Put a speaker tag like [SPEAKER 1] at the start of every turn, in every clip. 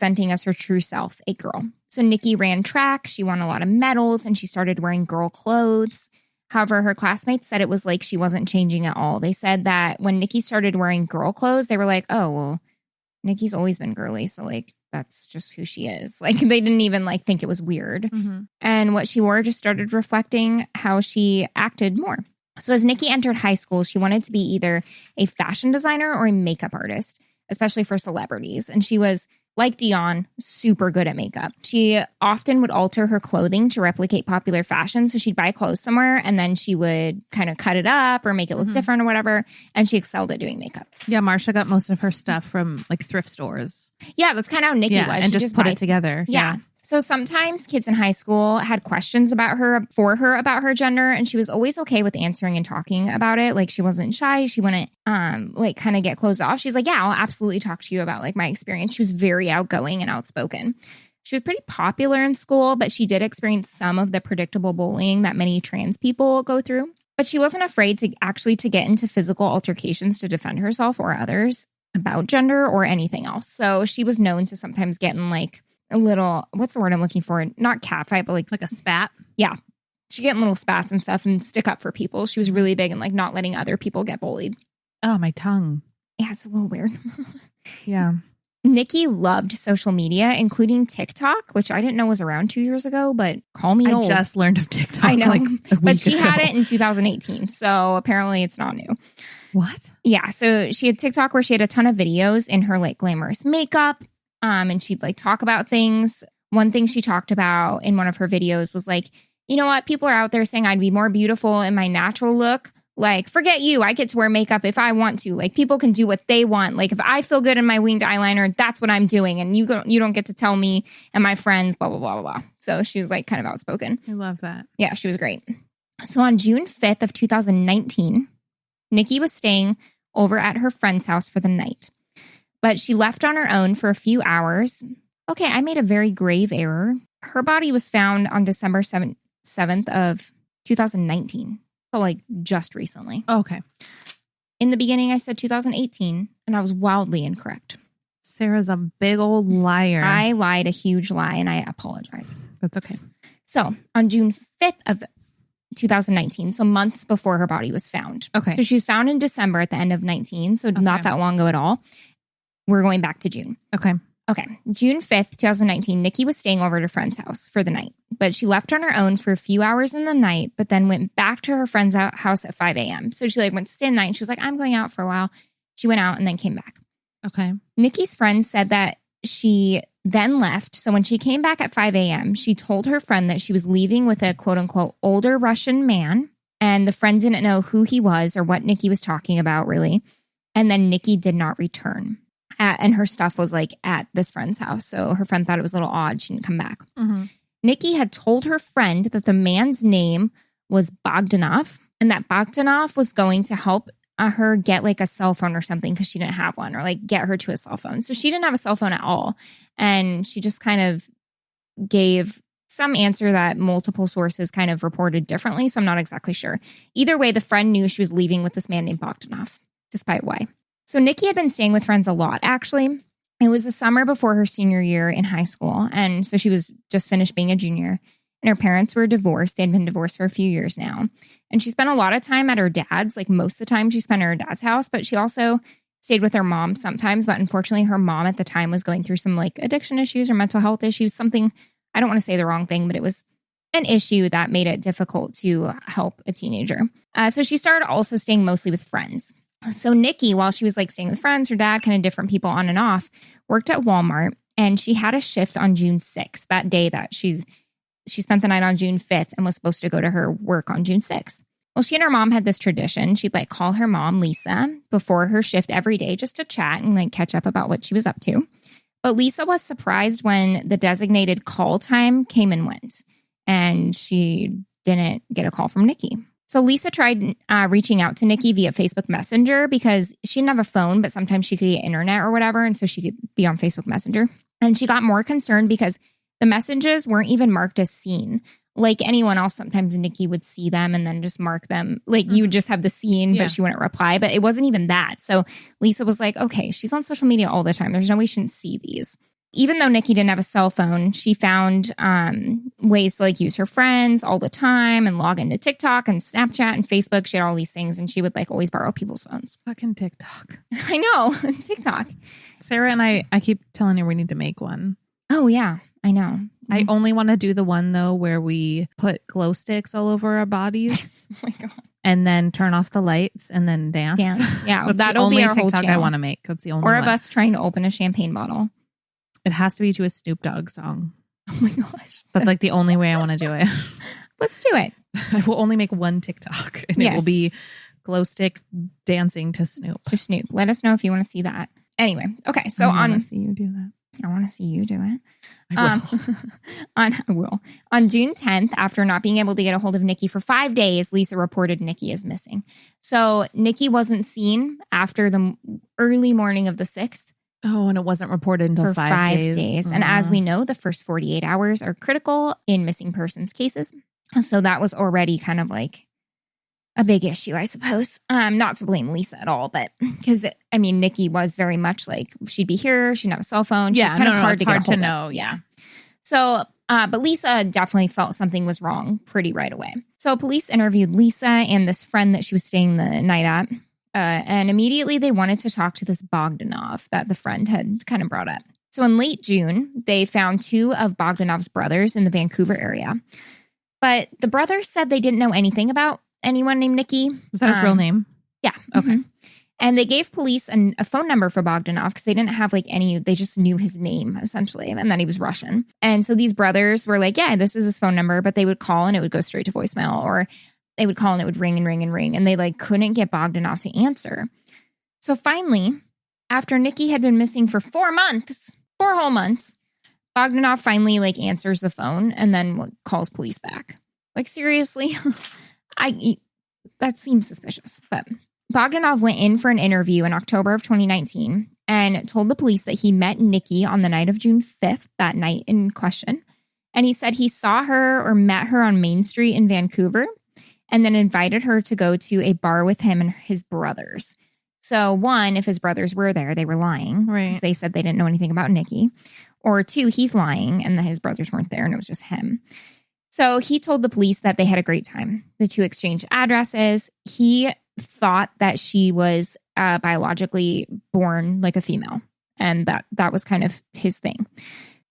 [SPEAKER 1] presenting as her true self, a girl. So Nikki ran track, she won a lot of medals, and she started wearing girl clothes. However, her classmates said it was like she wasn't changing at all. They said that when Nikki started wearing girl clothes, they were like, oh, well, Nikki's always been girly, so like that's just who she is. Like they didn't even like think it was weird. Mm-hmm. And what she wore just started reflecting how she acted more. So as Nikki entered high school, she wanted to be either a fashion designer or a makeup artist, especially for celebrities. And she was, like Dion, super good at makeup. She often would alter her clothing to replicate popular fashion. So she'd buy clothes somewhere and then she would kind of cut it up or make it look different or whatever. And she excelled at doing makeup.
[SPEAKER 2] Yeah, Marsha got most of her stuff from like thrift stores.
[SPEAKER 1] Yeah, that's kind of how Nikki was.
[SPEAKER 2] And she just put it together.
[SPEAKER 1] Yeah. So sometimes kids in high school had questions about her about her gender, and she was always okay with answering and talking about it. Like she wasn't shy. She wouldn't like kind of get closed off. She's like, yeah, I'll absolutely talk to you about like my experience. She was very outgoing and outspoken. She was pretty popular in school, but she did experience some of the predictable bullying that many trans people go through. But she wasn't afraid to get into physical altercations to defend herself or others about gender or anything else. So she was known to sometimes get in like a little, what's the word I'm looking for? Not catfight, but like
[SPEAKER 2] a spat.
[SPEAKER 1] Yeah. She'd get in little spats and stuff and stick up for people. She was really big in like not letting other people get bullied.
[SPEAKER 2] Oh, my tongue.
[SPEAKER 1] Yeah, it's a little weird.
[SPEAKER 2] Yeah.
[SPEAKER 1] Nikki loved social media, including TikTok, which I didn't know was around 2 years ago, but call me old.
[SPEAKER 2] I just learned of TikTok.
[SPEAKER 1] I know,
[SPEAKER 2] like
[SPEAKER 1] but she had it in 2018. So apparently it's not new.
[SPEAKER 2] What?
[SPEAKER 1] Yeah. So she had TikTok where she had a ton of videos in her like glamorous makeup. And she'd like talk about things. One thing she talked about in one of her videos was like, you know what? People are out there saying I'd be more beautiful in my natural look. Like, forget you. I get to wear makeup if I want to. Like, people can do what they want. Like, if I feel good in my winged eyeliner, that's what I'm doing. And you don't get to tell me and my friends, blah, blah, blah, blah, blah. So she was like kind of outspoken.
[SPEAKER 2] I love that.
[SPEAKER 1] Yeah, she was great. So on June 5th of 2019, Nikki was staying over at her friend's house for the night. But she left on her own for a few hours. Okay, I made a very grave error. Her body was found on December 7th of 2019. So like just recently.
[SPEAKER 2] Okay.
[SPEAKER 1] In the beginning, I said 2018, and I was wildly incorrect.
[SPEAKER 2] Sarah's a big old liar.
[SPEAKER 1] I lied a huge lie, and I apologize.
[SPEAKER 2] That's okay.
[SPEAKER 1] So on June 5th of 2019, so months before her body was found.
[SPEAKER 2] Okay.
[SPEAKER 1] So she was found in December at the end of 19, so not that long ago at all. We're going back to June.
[SPEAKER 2] Okay.
[SPEAKER 1] June 5th, 2019, Nikki was staying over at her friend's house for the night, but she left on her own for a few hours in the night, but then went back to her friend's house at 5 a.m. So she like went to stay the night and she was like, I'm going out for a while. She went out and then came back.
[SPEAKER 2] Okay.
[SPEAKER 1] Nikki's friend said that she then left. So when she came back at 5 a.m., she told her friend that she was leaving with a quote unquote older Russian man. And the friend didn't know who he was or what Nikki was talking about really. And then Nikki did not return. And her stuff was like at this friend's house. So her friend thought it was a little odd. She didn't come back. Mm-hmm. Nikki had told her friend that the man's name was Bogdanov and that Bogdanov was going to help her get like a cell phone or something because she didn't have one, or like get her to a cell phone. So she didn't have a cell phone at all. And she just kind of gave some answer that multiple sources kind of reported differently. So I'm not exactly sure. Either way, the friend knew she was leaving with this man named Bogdanov, despite why. So Nikki had been staying with friends a lot, actually. It was the summer before her senior year in high school. And so she was just finished being a junior. And her parents were divorced. They'd been divorced for a few years now. And she spent a lot of time at her dad's. Like most of the time she spent at her dad's house. But she also stayed with her mom sometimes. But unfortunately, her mom at the time was going through some like addiction issues or mental health issues. Something, I don't want to say the wrong thing, but it was an issue that made it difficult to help a teenager. So she started also staying mostly with friends. So Nikki, while she was like staying with friends, her dad, kind of different people on and off, worked at Walmart, and she had a shift on June 6th, that day that she spent the night on June 5th and was supposed to go to her work on June 6th. Well, she and her mom had this tradition. She'd like call her mom, Lisa, before her shift every day just to chat and like catch up about what she was up to. But Lisa was surprised when the designated call time came and went, and she didn't get a call from Nikki. So Lisa tried reaching out to Nikki via Facebook Messenger because she didn't have a phone, but sometimes she could get internet or whatever. And so she could be on Facebook Messenger. And she got more concerned because the messages weren't even marked as seen. Like anyone else, sometimes Nikki would see them and then just mark them. Like you would just have the scene, but she wouldn't reply. But it wasn't even that. So Lisa was like, okay, she's on social media all the time. There's no way she shouldn't see these. Even though Nikki didn't have a cell phone, she found ways to like use her friends all the time and log into TikTok and Snapchat and Facebook. She had all these things and she would like always borrow people's phones.
[SPEAKER 2] Fucking TikTok.
[SPEAKER 1] I know. TikTok.
[SPEAKER 2] Sarah and I keep telling her we need to make one.
[SPEAKER 1] Oh, yeah. I know.
[SPEAKER 2] I only want to do the one, though, where we put glow sticks all over our bodies.
[SPEAKER 1] Oh, my God.
[SPEAKER 2] And then turn off the lights and then dance.
[SPEAKER 1] Yeah.
[SPEAKER 2] That'll be our TikTok I want to make. That's the only one.
[SPEAKER 1] Or of us trying to open a champagne bottle.
[SPEAKER 2] It has to be to a Snoop Dogg song.
[SPEAKER 1] Oh, my gosh.
[SPEAKER 2] That's like the only way I want to do it.
[SPEAKER 1] Let's do it.
[SPEAKER 2] I will only make one TikTok. And it will be glow stick dancing to Snoop.
[SPEAKER 1] To Snoop. Let us know if you want to see that. Anyway. Okay. So
[SPEAKER 2] I want to see you do that.
[SPEAKER 1] I want to see you do it.
[SPEAKER 2] I
[SPEAKER 1] will. On June 10th, after not being able to get a hold of Nikki for 5 days, Lisa reported Nikki is missing. So Nikki wasn't seen after the early morning of the 6th.
[SPEAKER 2] Oh, and it wasn't reported until
[SPEAKER 1] for
[SPEAKER 2] 5 days.
[SPEAKER 1] And as we know, the first 48 hours are critical in missing persons cases. So that was already kind of like a big issue, I suppose. Not to blame Lisa at all, but because, I mean, Nikki was very much like, she'd be here, she'd have a cell phone. She's kind of hard to get a hold of.
[SPEAKER 2] Know. Yeah.
[SPEAKER 1] So, but Lisa definitely felt something was wrong pretty right away. So police interviewed Lisa and this friend that she was staying the night at. And immediately they wanted to talk to this Bogdanov that the friend had kind of brought up. So in late June, they found 2 of Bogdanov's brothers in the Vancouver area. But the brothers said they didn't know anything about anyone named Nikki.
[SPEAKER 2] Was that his real name?
[SPEAKER 1] Yeah.
[SPEAKER 2] Okay.
[SPEAKER 1] Mm-hmm. And they gave police a phone number for Bogdanov because they didn't have like they just knew his name essentially and that he was Russian. And so these brothers were like, yeah, this is his phone number, but they would call and it would go straight to voicemail, or they would call and it would ring and ring and ring. And they like couldn't get Bogdanov to answer. So finally, after Nikki had been missing for 4 whole months, Bogdanov finally like answers the phone and then calls police back. Like, seriously? That seems suspicious. But Bogdanov went in for an interview in October of 2019 and told the police that he met Nikki on the night of June 5th, that night in question. And he said he saw her or met her on Main Street in Vancouver and then invited her to go to a bar with him and his brothers. So 1, if his brothers were there, they were lying.
[SPEAKER 2] Right.
[SPEAKER 1] Because they said they didn't know anything about Nikki. Or 2, he's lying and that his brothers weren't there and it was just him. So he told the police that they had a great time. The 2 exchanged addresses. He thought that she was biologically born like a female. And that was kind of his thing.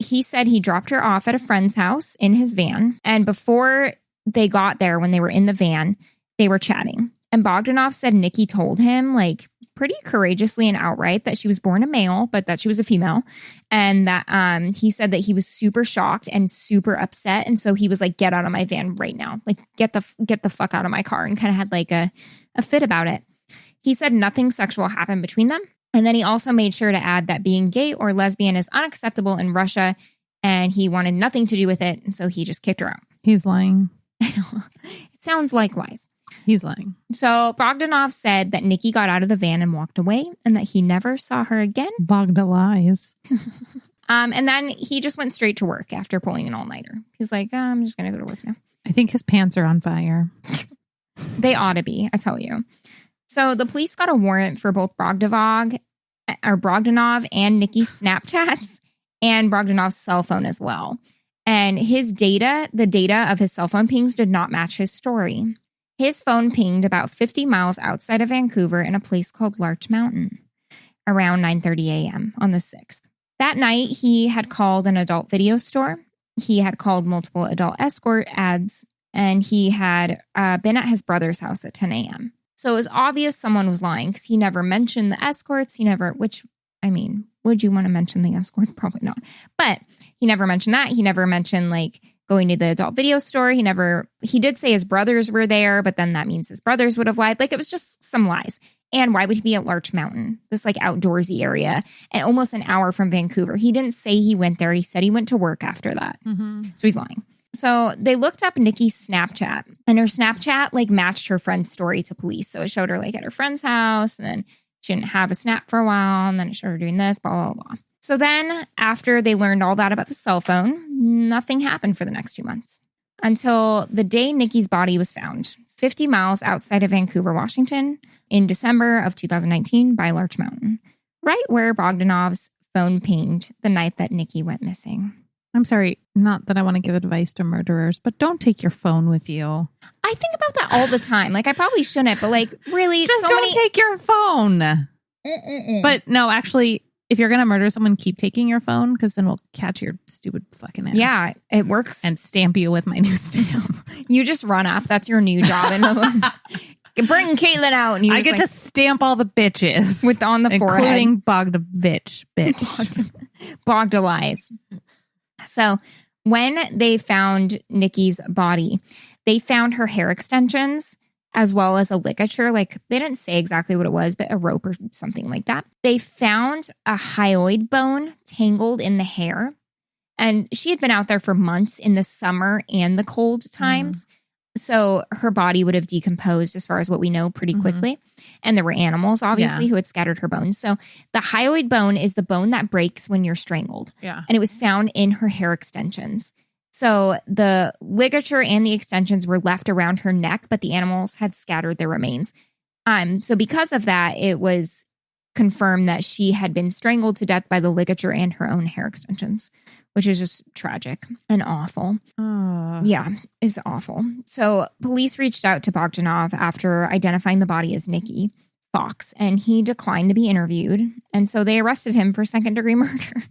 [SPEAKER 1] He said he dropped her off at a friend's house in his van. And before they got there, when they were in the van, they were chatting. And Bogdanov said Nikki told him, like, pretty courageously and outright that she was born a male, but that she was a female. And that he said that he was super shocked and super upset. And so he was like, get out of my van right now. Like, get the fuck out of my car, and kind of had like a fit about it. He said nothing sexual happened between them. And then he also made sure to add that being gay or lesbian is unacceptable in Russia, and he wanted nothing to do with it. And so he just kicked her out.
[SPEAKER 2] He's lying.
[SPEAKER 1] It sounds like lies.
[SPEAKER 2] He's lying.
[SPEAKER 1] So Bogdanov said that Nikki got out of the van and walked away and that he never saw her again.
[SPEAKER 2] Bogda lies.
[SPEAKER 1] And then he just went straight to work after pulling an all-nighter. He's like, I'm just going to go to work now.
[SPEAKER 2] I think his pants are on fire.
[SPEAKER 1] They ought to be, I tell you. So the police got a warrant for both Bogdanov and Nikki's Snapchats and Bogdanov's cell phone as well. And his data, the data of his cell phone pings, did not match his story. His phone pinged about 50 miles outside of Vancouver in a place called Larch Mountain around 9:30 a.m. on the 6th. That night, he had called an adult video store. He had called multiple adult escort ads, and he had been at his brother's house at 10 a.m. So it was obvious someone was lying because he never mentioned the escorts. Would you want to mention the escorts? Probably not. But he never mentioned that. He never mentioned like going to the adult video store. He did say his brothers were there, but then that means his brothers would have lied. Like, it was just some lies. And why would he be at Larch Mountain, this like outdoorsy area, and almost an hour from Vancouver? He didn't say he went there. He said he went to work after that. Mm-hmm. So he's lying. So they looked up Nikki's Snapchat, and her Snapchat like matched her friend's story to police. So it showed her like at her friend's house, and then she didn't have a snap for a while, and then it showed her doing this, blah, blah, blah. So then after they learned all that about the cell phone, nothing happened for the next 2 months until the day Nikki's body was found 50 miles outside of Vancouver, Washington in December of 2019 by Larch Mountain, right where Bogdanov's phone pinged the night that Nikki went missing.
[SPEAKER 2] I'm sorry, not that I want to give advice to murderers, but don't take your phone with you.
[SPEAKER 1] I think about that all the time. Like, I probably shouldn't, but like, really,
[SPEAKER 2] just don't take your phone. But no, actually, if you're going to murder someone, keep taking your phone, because then we'll catch your stupid fucking ass.
[SPEAKER 1] Yeah, it works.
[SPEAKER 2] And stamp you with my new stamp.
[SPEAKER 1] You just run up. That's your new job. And bring Caitlin out. And you
[SPEAKER 2] I get to stamp all the bitches.
[SPEAKER 1] On the forehead.
[SPEAKER 2] Including Bogdavich, bitch.
[SPEAKER 1] Bogdalize. So when they found Nikki's body, they found her hair extensions as well as a ligature. Like, they didn't say exactly what it was, but a rope or something like that. They found a hyoid bone tangled in the hair. And she had been out there for months in the summer and the cold times. So her body would have decomposed, as far as what we know, pretty quickly. And there were animals, obviously, who had scattered her bones. So the hyoid bone is the bone that breaks when you're strangled. Yeah. And it was found in her hair extensions. So the ligature and the extensions were left around her neck, but the animals had scattered their remains. So because of that, it was confirmed that she had been strangled to death by the ligature and her own hair extensions, which is just tragic and awful. Yeah, it's awful. So police reached out to Bogdanov after identifying the body as Nikki Fox, and he declined to be interviewed. And so they arrested him for second-degree murder.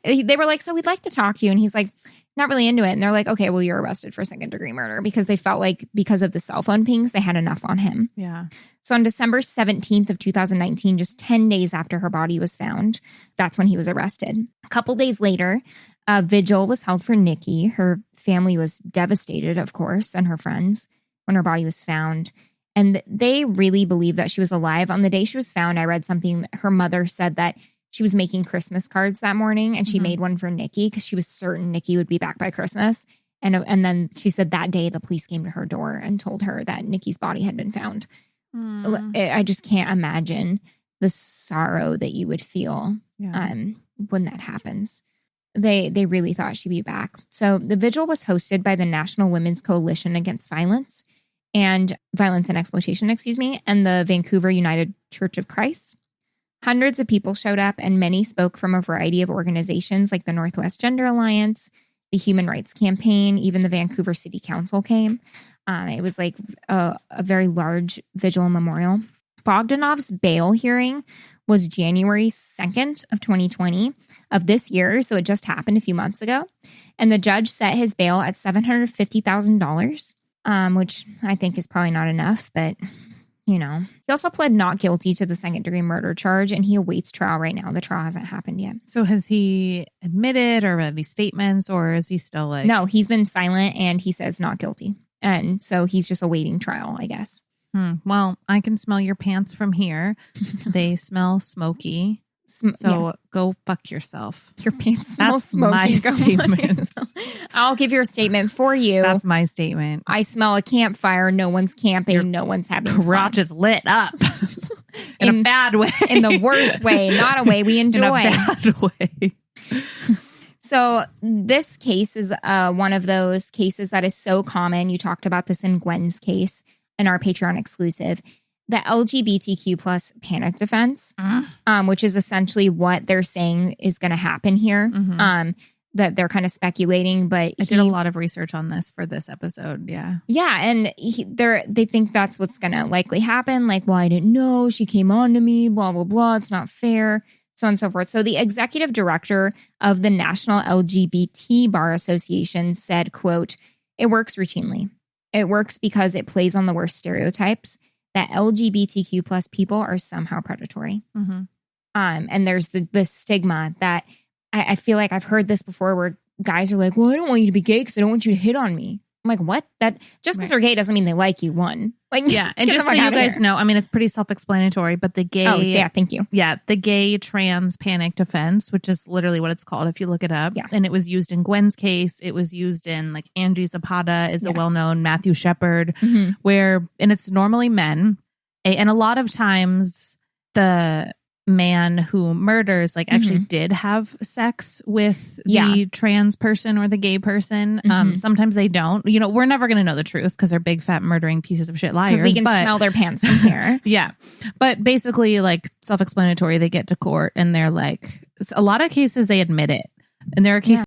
[SPEAKER 1] They were like, so we'd like to talk to you. And he's like, not really into it. And they're like, okay, well, you're arrested for second-degree murder, because they felt like because of the cell phone pings, they had enough on him. Yeah. So on December 17th of 2019, just 10 days after her body was found, that's when he was arrested. A couple days later, a vigil was held for Nikki. Her family was devastated, of course, and her friends, when her body was found. And they really believe that she was alive. On the day she was found, I read something, her mother said that she was making Christmas cards that morning, and she made one for Nikki because she was certain Nikki would be back by Christmas. And then she said that day the police came to her door and told her that Nikki's body had been found. I just can't imagine the sorrow that you would feel when that happens. They really thought she'd be back. So the vigil was hosted by the National Women's Coalition Against Violence and Exploitation, and the Vancouver United Church of Christ. Hundreds of people showed up, and many spoke from a variety of organizations like the Northwest Gender Alliance, the Human Rights Campaign, even the Vancouver City Council came. It was like a very large vigil and memorial. Bogdanov's bail hearing was January 2nd of 2020 of this year, so it just happened a few months ago. And the judge set his bail at $750,000, which I think is probably not enough, but you know. He also pled not guilty to the second-degree murder charge, and he awaits trial right now. The trial hasn't happened yet.
[SPEAKER 2] So has he admitted or read any statements, or is he still like...
[SPEAKER 1] No, he's been silent, and he says not guilty. And so he's just awaiting trial, I guess.
[SPEAKER 2] Well, I can smell your pants from here. They smell smoky. Go fuck yourself.
[SPEAKER 1] Your pants smell smoky.
[SPEAKER 2] My statement.
[SPEAKER 1] I'll give your statement for you.
[SPEAKER 2] That's my statement.
[SPEAKER 1] I smell a campfire. No one's camping. No one's having
[SPEAKER 2] crotch is lit up. in a bad way.
[SPEAKER 1] In the worst way. Not a way we enjoy.
[SPEAKER 2] In a bad way.
[SPEAKER 1] So this case is one of those cases that is so common. You talked about this in Gwen's case in our Patreon exclusive. The LGBTQ plus panic defense, which is essentially what they're saying is going to happen here. That they're kind of speculating, but
[SPEAKER 2] I did a lot of research on this for this episode. Yeah.
[SPEAKER 1] Yeah. And they think that's what's going to likely happen. Like, well, I didn't know. She came on to me, blah, blah, blah. It's not fair. So on and so forth. So the executive director of the National LGBT Bar Association said, quote, "It works routinely. It works because it plays on the worst stereotypes that LGBTQ plus people are somehow predatory." And there's the stigma that I feel like I've heard this before, where guys are like, well, I don't want you to be gay because I don't want you to hit on me. I'm like, what? That just because they're gay doesn't mean they like you. One, like,
[SPEAKER 2] yeah. And just so you guys know, I mean, it's pretty self-explanatory, but the gay,
[SPEAKER 1] thank you.
[SPEAKER 2] Yeah, the gay trans panic defense, which is literally what it's called if you look it up. Yeah. And it was used in Gwen's case. It was used in like Angie Zapata is a well-known Matthew Shepard, and it's normally men. And a lot of times the man who murders actually did have sex with the trans person or the gay person. Sometimes they don't. You know, we're never going to know the truth because they're big fat murdering pieces of shit liars.
[SPEAKER 1] Because we can smell their pants from here.
[SPEAKER 2] Yeah. But basically, like, self-explanatory, they get to court and they're like, a lot of cases they admit it. And there are cases